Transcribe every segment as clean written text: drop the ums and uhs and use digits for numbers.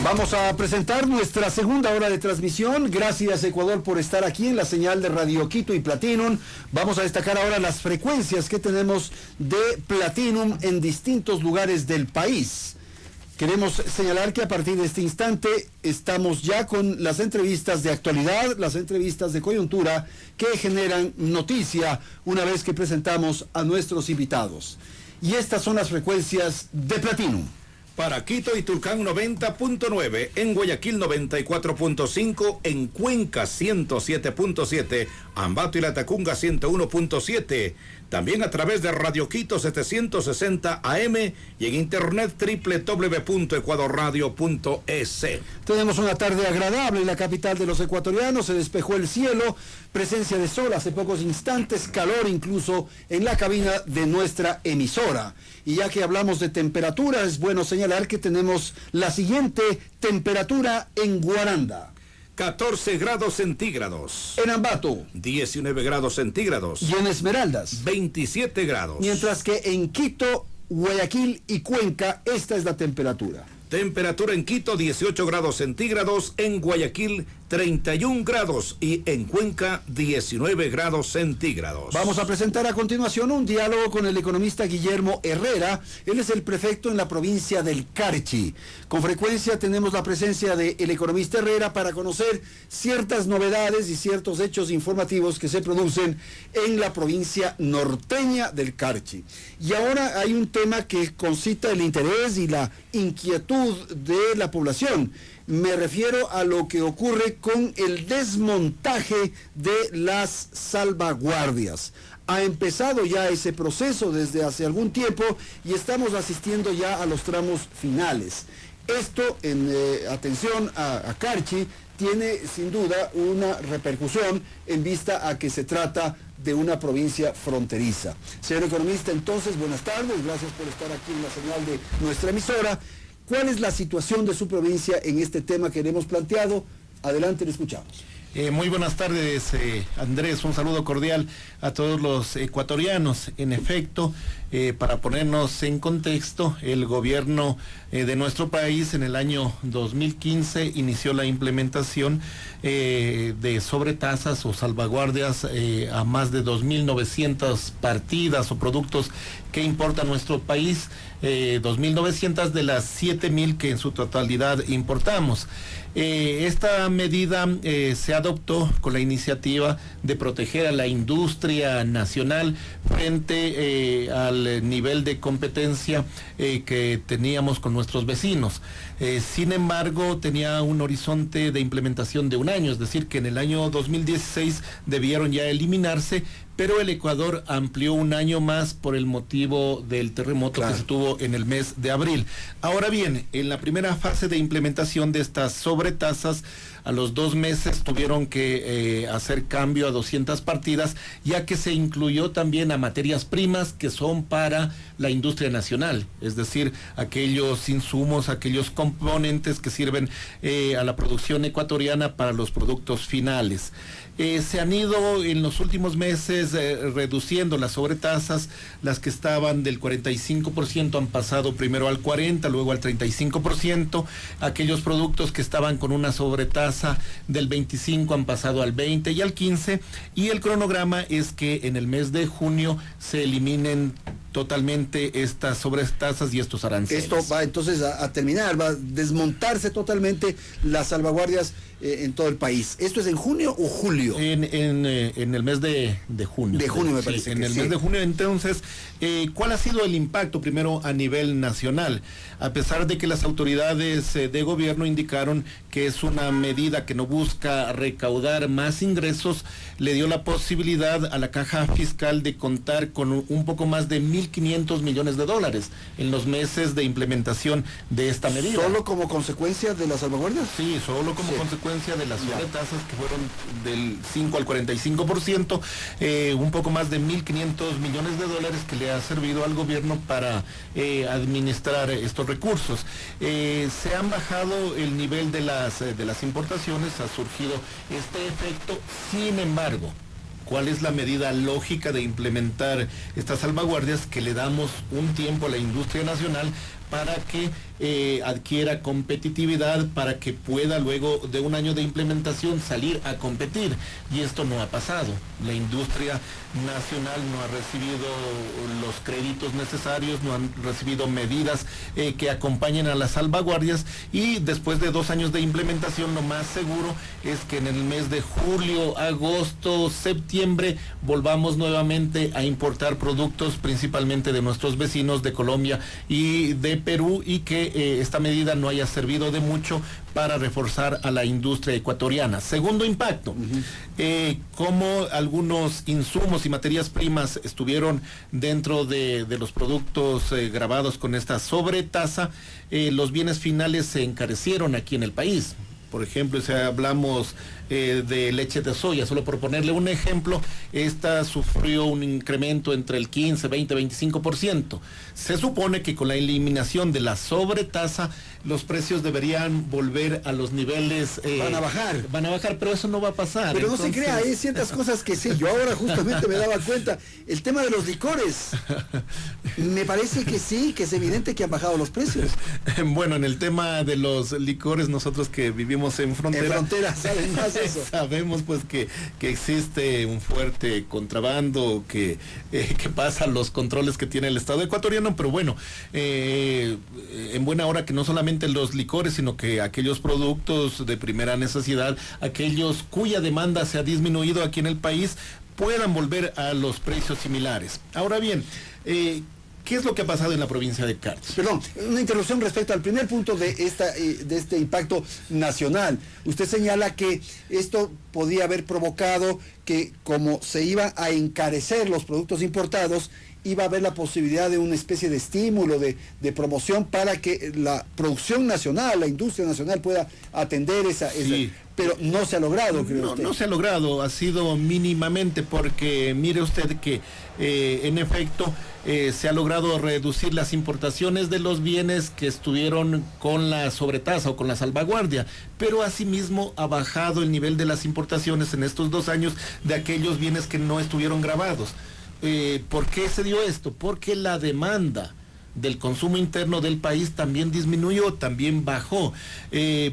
Vamos a presentar nuestra segunda hora de transmisión. Gracias, Ecuador, por estar aquí en la señal de Radio Quito y Platinum. Vamos a destacar ahora las frecuencias que tenemos de Platinum en distintos lugares del país. Queremos señalar que a partir de este instante estamos ya con las entrevistas de actualidad, las entrevistas de coyuntura que generan noticia una vez que presentamos a nuestros invitados. Y estas son las frecuencias de Platinum. Para Quito y Tulcán 90.9, en Guayaquil 94.5, en Cuenca 107.7, Ambato y Latacunga 101.7, también a través de Radio Quito 760 AM y en internet www.ecuadorradio.es. Tenemos una tarde agradable en la capital de los ecuatorianos, se despejó el cielo, presencia de sol hace pocos instantes, calor incluso en la cabina de nuestra emisora. Y ya que hablamos de temperatura, es bueno señalar que tenemos la siguiente temperatura en Guaranda. 14 grados centígrados. En Ambato. 19 grados centígrados. Y en Esmeraldas. 27 grados. Mientras que en Quito, Guayaquil y Cuenca, esta es la temperatura. Temperatura en Quito 18 grados centígrados, en Guayaquil 31 grados y en Cuenca 19 grados centígrados. Vamos a presentar a continuación un diálogo con el economista Guillermo Herrera. Él es el prefecto en la provincia del Carchi. Con frecuencia tenemos la presencia del economista Herrera para conocer ciertas novedades y ciertos hechos informativos que se producen en la provincia norteña del Carchi. Y ahora hay un tema que concita el interés y la inquietud de la población. Me refiero a lo que ocurre con el desmontaje de las salvaguardias. Ha empezado ya ese proceso desde hace algún tiempo y estamos asistiendo ya a los tramos finales. Esto, atención a Carchi, tiene sin duda una repercusión en vista a que se trata de una provincia fronteriza. Señor economista, entonces, buenas tardes, gracias por estar aquí en la señal de nuestra emisora. ¿Cuál es la situación de su provincia en este tema que le hemos planteado? Adelante, le escuchamos. Muy buenas tardes, Andrés, un saludo cordial a todos los ecuatorianos. En efecto, para ponernos en contexto, el gobierno de nuestro país en el año 2015 inició la implementación de sobretasas o salvaguardias a más de 2.900 partidas o productos que importa nuestro país, 2.900 de las 7.000 que en su totalidad importamos. Esta medida se adoptó con la iniciativa de proteger a la industria nacional frente al nivel de competencia que teníamos con nuestros vecinos. Sin embargo, tenía un horizonte de implementación de un año, es decir, que en el año 2016 debieron ya eliminarse, pero el Ecuador amplió un año más por el motivo del terremoto que se tuvo en el mes de abril. Ahora bien, en la primera fase de implementación de estas sobretasas, a los 2 meses tuvieron que hacer cambio a 200 partidas, ya que se incluyó también a materias primas que son para la industria nacional, es decir, aquellos insumos, aquellos componentes que sirven a la producción ecuatoriana para los productos finales. Se han ido en los últimos meses reduciendo las sobretasas, las que estaban del 45% han pasado primero al 40%, luego al 35%, aquellos productos que estaban con una sobretasa del 25% han pasado al 20% y al 15%, y el cronograma es que en el mes de junio se eliminen totalmente estas sobretasas y estos aranceles. Esto va entonces a terminar, va a desmontarse totalmente las salvaguardias en todo el país. ¿Esto es en junio o julio? En el mes de junio. De junio me parece. Sí, en el mes de junio. Entonces, ¿cuál ha sido el impacto primero a nivel nacional? A pesar de que las autoridades de gobierno indicaron que es una medida que no busca recaudar más ingresos, le dio la posibilidad a la caja fiscal de contar con un poco más de 1.500 millones de dólares en los meses de implementación de esta medida. ¿Solo como consecuencia de las salvaguardias? Sí, solo como consecuencia de las sobretasas que fueron del 5 al 45%, un poco más de 1.500 millones de dólares que le ha servido al gobierno para administrar estos recursos. Se han bajado el nivel de las importaciones, ha surgido este efecto. Sin embargo, ¿cuál es la medida lógica de implementar estas salvaguardias? Que le damos un tiempo a la industria nacional para que adquiera competitividad para que pueda luego de un año de implementación salir a competir. Y esto no ha pasado. La industria nacional no ha recibido los créditos necesarios, no han recibido medidas que acompañen a las salvaguardias, y después de 2 años de implementación lo más seguro es que en el mes de julio, agosto, septiembre volvamos nuevamente a importar productos principalmente de nuestros vecinos de Colombia y de Perú, y que esta medida no haya servido de mucho para reforzar a la industria ecuatoriana. Segundo impacto, como algunos insumos y materias primas estuvieron dentro de los productos grabados con esta sobretasa, los bienes finales se encarecieron aquí en el país. Por ejemplo, si hablamos de leche de soya, solo por ponerle un ejemplo, esta sufrió un incremento entre el 15, 20, 25%. Se supone que con la eliminación de la sobretasa, los precios deberían volver a los niveles... van a bajar. Van a bajar, pero eso no va a pasar. Pero entonces... no se crea, hay ciertas cosas que sí. Yo ahora justamente me daba cuenta. El tema de los licores. Me parece que sí, que es evidente que han bajado los precios. Bueno, en el tema de los licores, nosotros que vivimos en frontera... En frontera, ¿saben más eso? Sabemos pues que existe un fuerte contrabando que pasa los controles que tiene el Estado ecuatoriano, pero bueno, en buena hora que no solamente los licores, sino que aquellos productos de primera necesidad, aquellos cuya demanda se ha disminuido aquí en el país, puedan volver a los precios similares. Ahora bien, ¿qué es lo que ha pasado en la provincia de Carchi? Perdón, una interrupción respecto al primer punto de este impacto nacional. Usted señala que esto podía haber provocado que, como se iba a encarecer los productos importados, iba a haber la posibilidad de una especie de estímulo, de promoción para que la producción nacional, la industria nacional pueda atender esa Sí. Pero no se ha logrado, creo usted. No se ha logrado, ha sido mínimamente, porque mire usted que en efecto se ha logrado reducir las importaciones de los bienes que estuvieron con la sobretasa o con la salvaguardia, pero asimismo ha bajado el nivel de las importaciones en estos 2 años de aquellos bienes que no estuvieron grabados. ¿Por qué se dio esto? Porque la demanda del consumo interno del país también disminuyó, también bajó,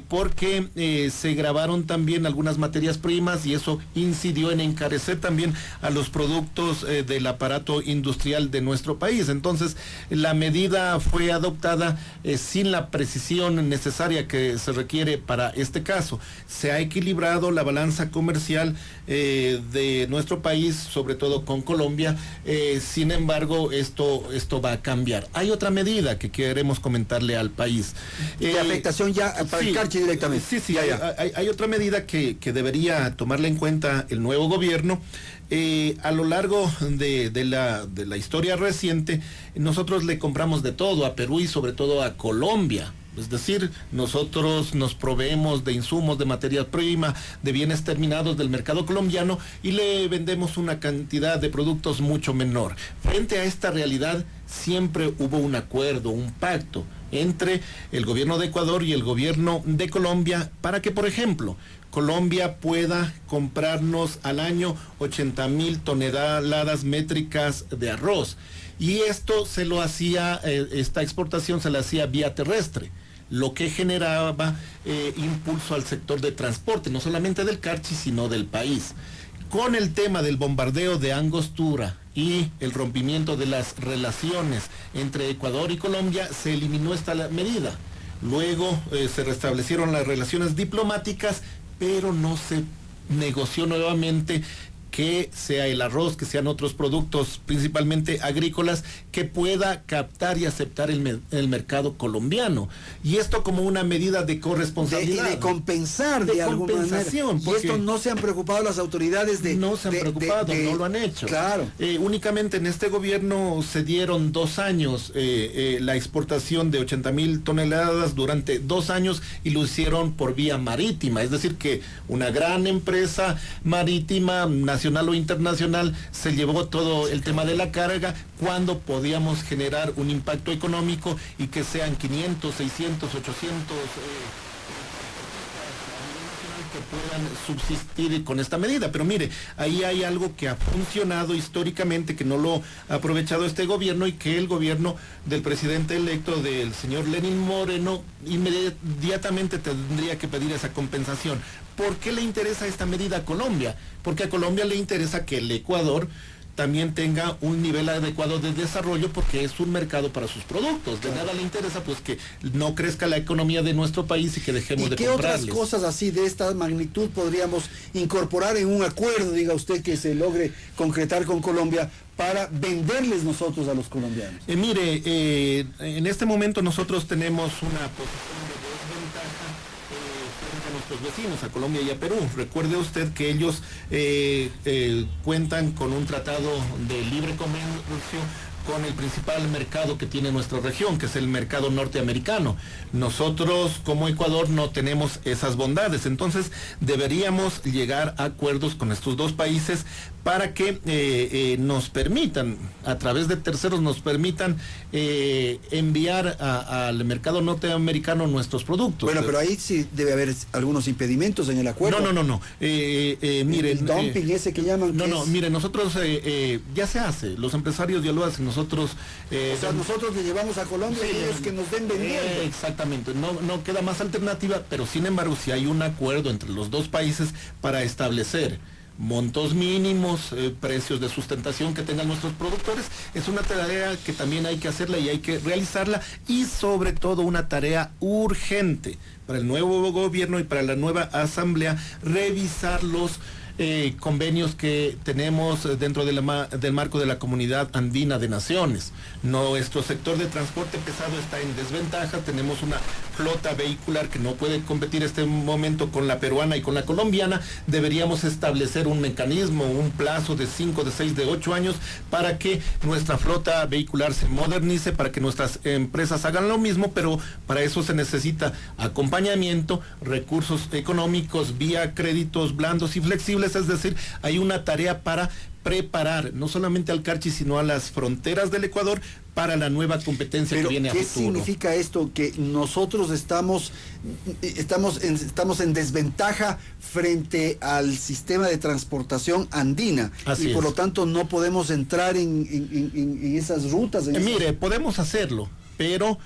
porque se grabaron también algunas materias primas, y eso incidió en encarecer también a los productos del aparato industrial de nuestro país. Entonces, la medida fue adoptada sin la precisión necesaria que se requiere para este caso. Se ha equilibrado la balanza comercial de nuestro país, sobre todo con Colombia. Sin embargo, esto va a cambiar. Hay otra medida que queremos comentarle al país. De afectación ya para el Carchi directamente. Sí, hay otra medida que debería tomarla en cuenta el nuevo gobierno. A lo largo de la historia reciente, nosotros le compramos de todo a Perú y sobre todo a Colombia. Es decir, nosotros nos proveemos de insumos, de materia prima, de bienes terminados del mercado colombiano, y le vendemos una cantidad de productos mucho menor. Frente a esta realidad, siempre hubo un acuerdo, un pacto entre el gobierno de Ecuador y el gobierno de Colombia para que, por ejemplo, Colombia pueda comprarnos al año 80,000 toneladas métricas de arroz. Y esto se lo hacía, esta exportación se la hacía vía terrestre, lo que generaba impulso al sector de transporte, no solamente del Carchi, sino del país. Con el tema del bombardeo de Angostura y el rompimiento de las relaciones entre Ecuador y Colombia, se eliminó esta medida. Luego se restablecieron las relaciones diplomáticas, pero no se negoció nuevamente que sea el arroz, que sean otros productos, principalmente agrícolas, que pueda captar y aceptar el mercado colombiano. Y esto como una medida de corresponsabilidad. De compensar de alguna manera. Y esto no se han preocupado las autoridades de... No se han preocupado, no lo han hecho. Claro. Únicamente en este gobierno se dieron 2 años la exportación de 80,000 toneladas durante 2 años, y lo hicieron por vía marítima. Es decir, que una gran empresa marítima, nacional o internacional, se llevó todo el tema de la carga, cuando podíamos generar un impacto económico y que sean 500, 600, 800 que que puedan subsistir con esta medida. Pero mire, ahí hay algo que ha funcionado históricamente, que no lo ha aprovechado este gobierno y que el gobierno del presidente electo, del señor Lenín Moreno, inmediatamente tendría que pedir esa compensación. ¿Por qué le interesa esta medida a Colombia? Porque a Colombia le interesa que el Ecuador también tenga un nivel adecuado de desarrollo, porque es un mercado para sus productos. De nada le interesa pues que no crezca la economía de nuestro país y que dejemos de comprarles. ¿Qué otras cosas así de esta magnitud podríamos incorporar en un acuerdo, diga usted, que se logre concretar con Colombia para venderles nosotros a los colombianos? Mire, en este momento nosotros tenemos una posición de desventaja frente a nuestros vecinos, a Colombia y a Perú. Recuerde usted que ellos cuentan con un tratado de libre comercio con el principal mercado que tiene nuestra región, que es el mercado norteamericano. Nosotros como Ecuador no tenemos esas bondades, entonces deberíamos llegar a acuerdos con estos dos países para que nos permitan, a través de terceros, nos permitan enviar al mercado norteamericano nuestros productos. Bueno, pero ahí sí debe haber algunos impedimentos en el acuerdo. No. Mire, el dumping ese que llaman. Mire, nosotros ya se hace, los empresarios ya lo hacen, nosotros... o sea, nosotros le llevamos a Colombia y ellos que nos den vendiendo. Exactamente, no queda más alternativa, pero sin embargo, si hay un acuerdo entre los dos países para establecer montos mínimos, precios de sustentación que tengan nuestros productores, es una tarea que también hay que hacerla y hay que realizarla, y sobre todo una tarea urgente para el nuevo gobierno y para la nueva asamblea, revisar los convenios que tenemos dentro del marco de la Comunidad Andina de Naciones. Nuestro sector de transporte pesado está en desventaja, tenemos una flota vehicular que no puede competir en este momento con la peruana y con la colombiana. Deberíamos establecer un mecanismo, un plazo de 5, de 6, de 8 años para que nuestra flota vehicular se modernice, para que nuestras empresas hagan lo mismo, pero para eso se necesita acompañamiento, recursos económicos vía créditos blandos y flexibles. Es decir, hay una tarea para preparar no solamente al Carchi, sino a las fronteras del Ecuador para la nueva competencia que viene a futuro. ¿Qué significa esto? Que nosotros estamos en desventaja frente al sistema de transportación andina. Así y por es. lo tanto no podemos entrar en esas rutas. Mire, podemos hacerlo, pero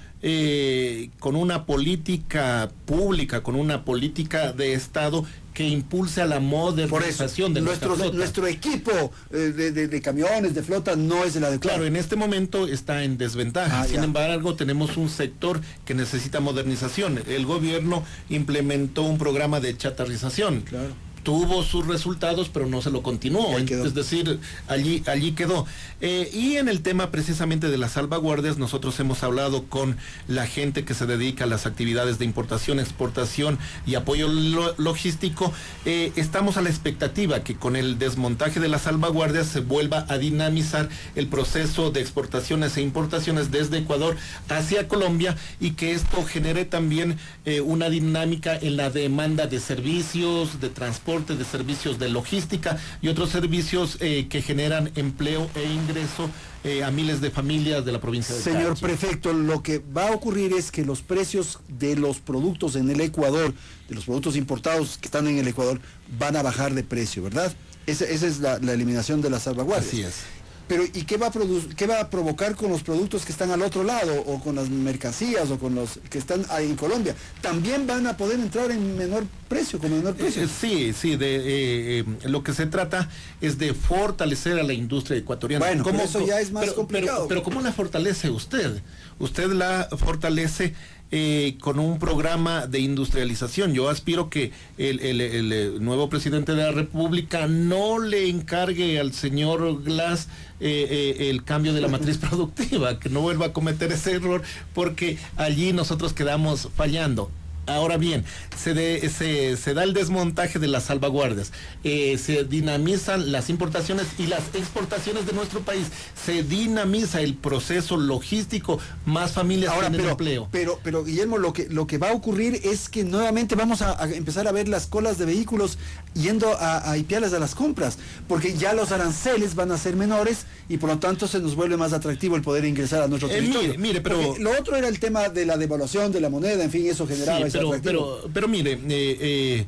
con una política pública, con una política de Estado que impulse a la modernización de nuestra flota. Nuestro equipo de camiones, de flota, no es el adecuado. Claro, en este momento está en desventaja. Sin embargo, tenemos un sector que necesita modernización. El gobierno implementó un programa de chatarrización. Claro. Tuvo sus resultados, pero no se lo continuó. Es decir, allí quedó. Y en el tema precisamente de las salvaguardias, nosotros hemos hablado con la gente que se dedica a las actividades de importación, exportación y apoyo logístico. Estamos a la expectativa que con el desmontaje de las salvaguardias se vuelva a dinamizar el proceso de exportaciones e importaciones desde Ecuador hacia Colombia, y que esto genere también una dinámica en la demanda de servicios, de transporte, de servicios de logística y otros servicios que generan empleo e ingreso a miles de familias de la provincia de Señor Carchi. Prefecto, lo que va a ocurrir es que los precios de los productos en el Ecuador, de los productos importados que están en el Ecuador, van a bajar de precio, ¿verdad? Esa es la eliminación de las salvaguardias. Así es. Pero ¿y qué va a provocar con los productos que están al otro lado, o con las mercancías, o con los que están ahí en Colombia? ¿También van a poder entrar en menor precio, con menor precio? Sí, lo que se trata es de fortalecer a la industria ecuatoriana. Bueno, pero eso ya es más complicado. Pero ¿cómo la fortalece usted? Usted la fortalece con un programa de industrialización. Yo aspiro que el nuevo presidente de la República no le encargue al señor Glass el cambio de la matriz productiva, que no vuelva a cometer ese error, porque allí nosotros quedamos fallando. Ahora bien, se da el desmontaje de las salvaguardias, se dinamizan las importaciones y las exportaciones de nuestro país, se dinamiza el proceso logístico, más familias tienen empleo. Pero Guillermo, lo que va a ocurrir es que nuevamente vamos a empezar a ver las colas de vehículos yendo a Ipiales a las compras, porque ya los aranceles van a ser menores y por lo tanto se nos vuelve más atractivo el poder ingresar a nuestro territorio. Mire, pero porque lo otro era el tema de la devaluación de la moneda, en fin, eso generaba ese atractivo. Pero mire,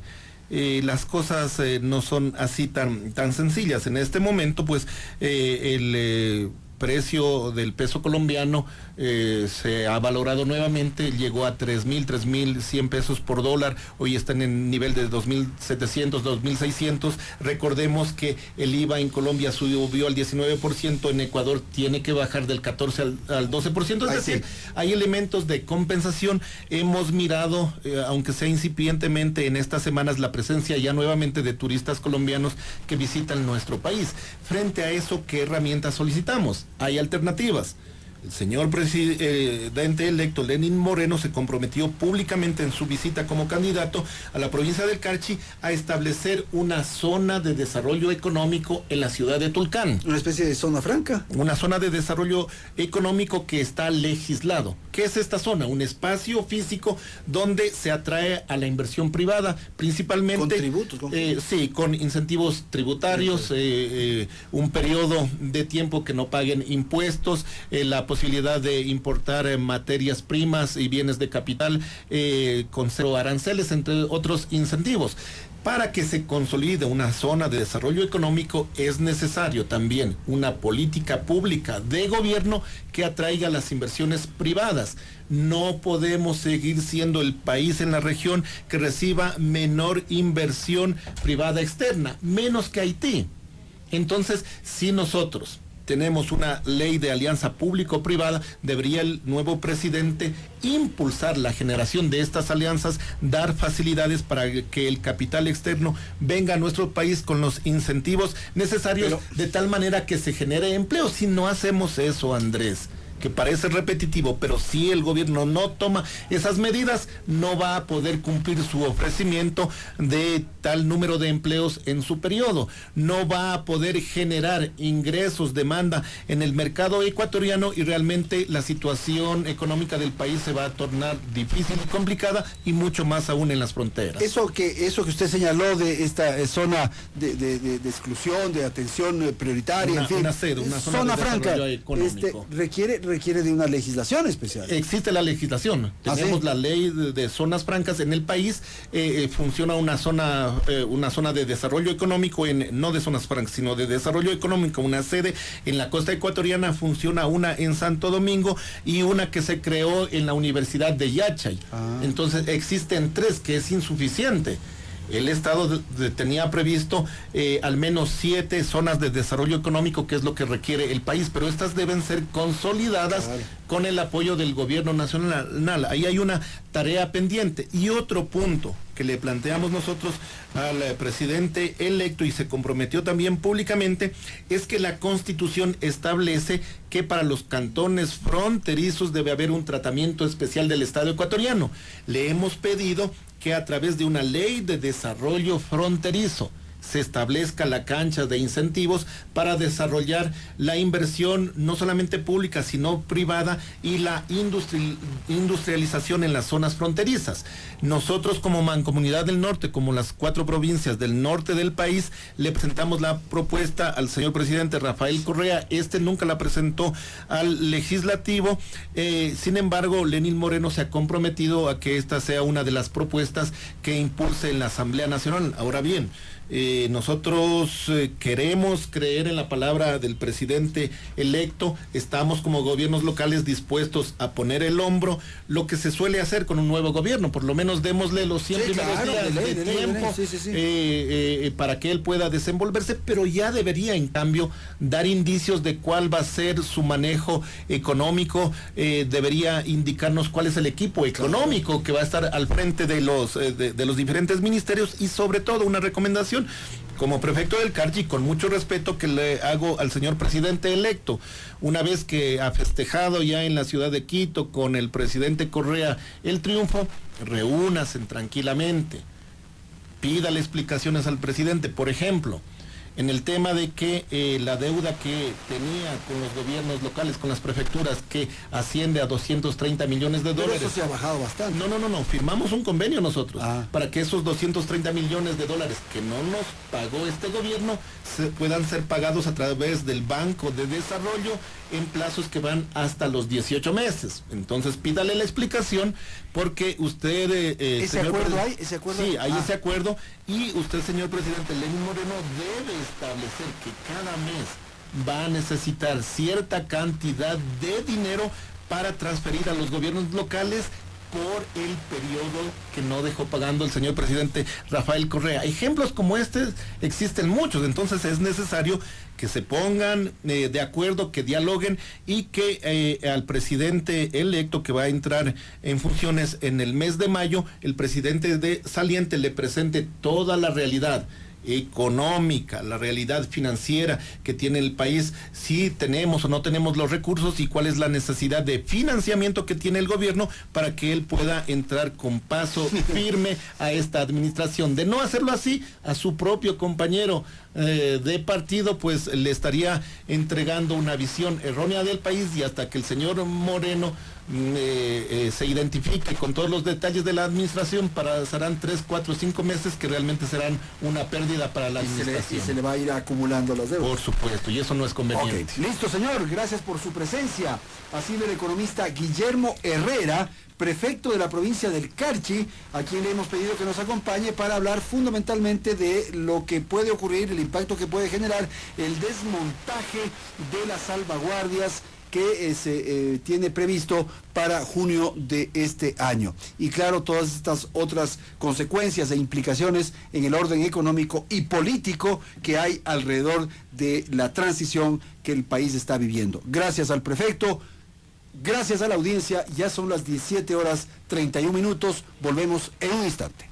las cosas no son así tan sencillas. En este momento, pues, el precio del peso colombiano se ha valorado nuevamente, llegó a 3.100 pesos por dólar, hoy están en nivel de 2.700, 2.600. Recordemos que el IVA en Colombia subió al 19%, en Ecuador tiene que bajar del 14 al 12%, es decir, hay elementos de compensación. Hemos mirado, aunque sea incipientemente en estas semanas, la presencia ya nuevamente de turistas colombianos que visitan nuestro país. Frente a eso, ¿qué herramientas solicitamos? Hay alternativas. El señor presidente electo Lenín Moreno se comprometió públicamente en su visita como candidato a la provincia del Carchi a establecer una zona de desarrollo económico en la ciudad de Tulcán. Una especie de zona franca. Una zona de desarrollo económico que está legislado. ¿Qué es esta zona? Un espacio físico donde se atrae a la inversión privada, principalmente... ¿Con tributos? Sí, con incentivos tributarios, un periodo de tiempo que no paguen impuestos, la posibilidad de importar materias primas y bienes de capital con cero aranceles, entre otros incentivos. Para que se consolide una zona de desarrollo económico es necesario también una política pública de gobierno que atraiga las inversiones privadas. No podemos seguir siendo el país en la región que reciba menor inversión privada externa, menos que Haití. Entonces, si nosotros tenemos una ley de alianza público-privada, debería el nuevo presidente impulsar la generación de estas alianzas, dar facilidades para que el capital externo venga a nuestro país con los incentivos necesarios, de tal manera que se genere empleo. Si no hacemos eso, Andrés, que parece repetitivo, pero si el gobierno no toma esas medidas, no va a poder cumplir su ofrecimiento de tal número de empleos en su periodo, no va a poder generar ingresos, demanda en el mercado ecuatoriano, y realmente la situación económica del país se va a tornar difícil y complicada, y mucho más aún en las fronteras. Eso que usted señaló de esta zona de exclusión, de atención prioritaria, en fin, una zona de franca, económico. requiere de una legislación especial. Existe la legislación, tenemos la ley de zonas francas en el país, funciona una zona de desarrollo económico, no de zonas francas, sino de desarrollo económico, una sede en la costa ecuatoriana, funciona una en Santo Domingo y una que se creó en la Universidad de Yachay. Entonces existen 3, que es insuficiente. El Estado tenía previsto al menos 7 zonas de desarrollo económico, que es lo que requiere el país, pero estas deben ser consolidadas con el apoyo del gobierno nacional. Ahí hay una tarea pendiente. Y otro punto que le planteamos nosotros al presidente electo, y se comprometió también públicamente, es que la Constitución establece que para los cantones fronterizos debe haber un tratamiento especial del Estado ecuatoriano. Le hemos pedido que a través de una ley de desarrollo fronterizo se establezca la cancha de incentivos para desarrollar la inversión no solamente pública sino privada y la industrialización en las zonas fronterizas. Nosotros como Mancomunidad del Norte, como las 4 provincias del norte del país, le presentamos la propuesta al señor presidente Rafael Correa. Nunca la presentó al legislativo, sin embargo Lenín Moreno se ha comprometido a que esta sea una de las propuestas que impulse en la Asamblea Nacional. Ahora bien, nosotros queremos creer en la palabra del presidente electo, estamos como gobiernos locales dispuestos a poner el hombro, lo que se suele hacer con un nuevo gobierno, por lo menos démosle los 100 primeros días de tiempo para que él pueda desenvolverse, pero ya debería en cambio dar indicios de cuál va a ser su manejo económico, debería indicarnos cuál es el equipo económico que va a estar al frente de los diferentes ministerios, y sobre todo una recomendación como prefecto del Carchi, con mucho respeto que le hago al señor presidente electo. Una vez que ha festejado ya en la ciudad de Quito con el presidente Correa el triunfo, reúnase tranquilamente, pídale explicaciones al presidente. Por ejemplo, en el tema de que la deuda que tenía con los gobiernos locales, con las prefecturas, que asciende a 230 millones de dólares. Pero eso se ha bajado bastante. No, firmamos un convenio nosotros para que esos 230 millones de dólares que no nos pagó este gobierno puedan ser pagados a través del Banco de Desarrollo en plazos que van hasta los 18 meses. Entonces pídale la explicación, porque usted... ¿Ese acuerdo hay? ¿Ese acuerdo? Sí, hay ese acuerdo, y usted, señor presidente Lenín Moreno, debe establecer que cada mes va a necesitar cierta cantidad de dinero para transferir a los gobiernos locales por el periodo que no dejó pagando el señor presidente Rafael Correa. Ejemplos como este existen muchos, entonces es necesario que se pongan de acuerdo, que dialoguen, y que al presidente electo, que va a entrar en funciones en el mes de mayo, el presidente saliente le presente toda la realidad económica, la realidad financiera que tiene el país, si tenemos o no tenemos los recursos, y cuál es la necesidad de financiamiento que tiene el gobierno para que él pueda entrar con paso firme a esta administración. De no hacerlo así, a su propio compañero de partido, pues le estaría entregando una visión errónea del país, y hasta que el señor Moreno se identifique con todos los detalles de la administración, serán 3, 4, 5 meses que realmente serán una pérdida para la administración. Y se le va a ir acumulando las deudas. Por supuesto, y eso no es conveniente. Okay. Listo, señor, gracias por su presencia. Así el economista Guillermo Herrera, prefecto de la provincia del Carchi, a quien le hemos pedido que nos acompañe para hablar fundamentalmente de lo que puede ocurrir, el impacto que puede generar el desmontaje de las salvaguardias que se tiene previsto para junio de este año. Y claro, todas estas otras consecuencias e implicaciones en el orden económico y político que hay alrededor de la transición que el país está viviendo. Gracias al prefecto, gracias a la audiencia. Ya son las 17:31. Volvemos en un instante.